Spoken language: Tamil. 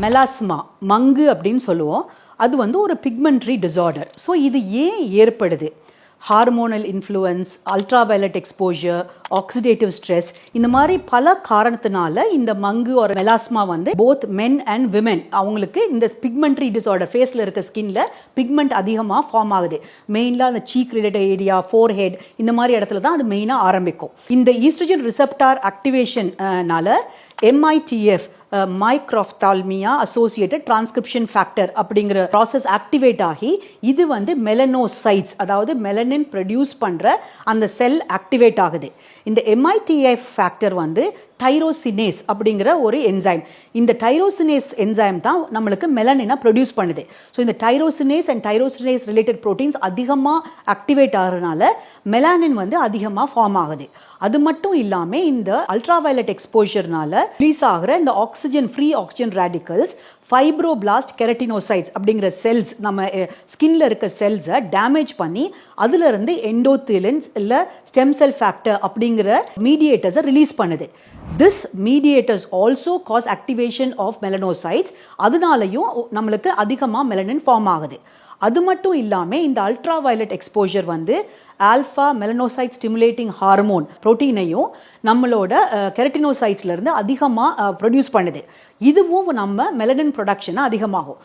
மெலாஸ்மா மங்கு அப்படின்னு சொல்லுவோம். அது வந்து ஒரு பிக்மெண்ட்ரி டிசார்டர். ஸோ இது ஏன் ஏற்படுது? Hormonal influence, ultraviolet exposure, oxidative stress, இந்த மாதிரி பல காரணத்தினால இந்த மங்கு ஒரு மெலாஸ்மா வந்து போத் மென் அண்ட் விமென் அவங்களுக்கு இந்த பிக்மெண்ட்ரி டிசார்டர் ஃபேஸில் இருக்க ஸ்கின்ல பிக்மெண்ட் அதிகமாக ஃபார்ம் ஆகுது. மெயினாக அந்த cheek related area, forehead, இந்த மாதிரி இடத்துல தான் அது மெயினாக ஆரம்பிக்கும். இந்த ஈஸ்ட்ரோஜன் ரிசெப்டார் ஆக்டிவேஷன்னால MITF microphthalmia associated transcription factor அப்படிங்கிற ப்ராசஸ் ஆக்டிவேட் ஆகி இது வந்து மெலனோசைட்ஸ், அதாவது மெலனின் ப்ரொடியூஸ் பண்ணுற அந்த செல் ஆக்டிவேட் ஆகுது. இந்த MITF ஃபேக்டர் வந்து டைரோசினேஸ் அப்படிங்கிற ஒரு என்சைம். இந்த டைரோசினேஸ் என்சைம் தான் நம்மளுக்கு மெலனினை ப்ரொடியூஸ் பண்ணுது. ஸோ இந்த tyrosinase and tyrosinase related proteins அதிகமாக ஆக்டிவேட் ஆகிறதுனால மெலானின் வந்து அதிகமாக ஃபார்ம் ஆகுது. அது மட்டும் இல்லாமல் இந்த அல்ட்ராவயலட் எக்ஸ்போஜர்னால ரிலீஸ் ஆகிற இந்த oxygen free oxygen radicals fibroblast keratinocytes அப்படிங்கிற செல்ஸ் நம்ம ஸ்கின்ல இருக்க செல்ஸை டேமேஜ் பண்ணி அதிலிருந்து எண்டோத்திலின்ஸ் இல்லை ஸ்டெம் செல் ஃபேக்டர் அப்படிங்கிற மீடியேட்டர்ஸை ரிலீஸ் பண்ணுது. This mediators also cause activation of melanocytes. அதனாலையும் நம்மளுக்கு அதிகமாக மெலனின் ஃபார்ம் ஆகுது. அது மட்டும் இல்லாமல் இந்த அல்ட்ரா வயலட் எக்ஸ்போஜர் வந்து ஆல்ஃபா மெலனோசைட் ஸ்டிமுலேட்டிங் ஹார்மோன் ப்ரோட்டீனையும் நம்மளோட கெரட்டினோசைட்ஸ்லேருந்து அதிகமாக ப்ரொடியூஸ் பண்ணுது. இதுவும் நம்ம மெலனின் ப்ரொடக்ஷனை அதிகமாகும்.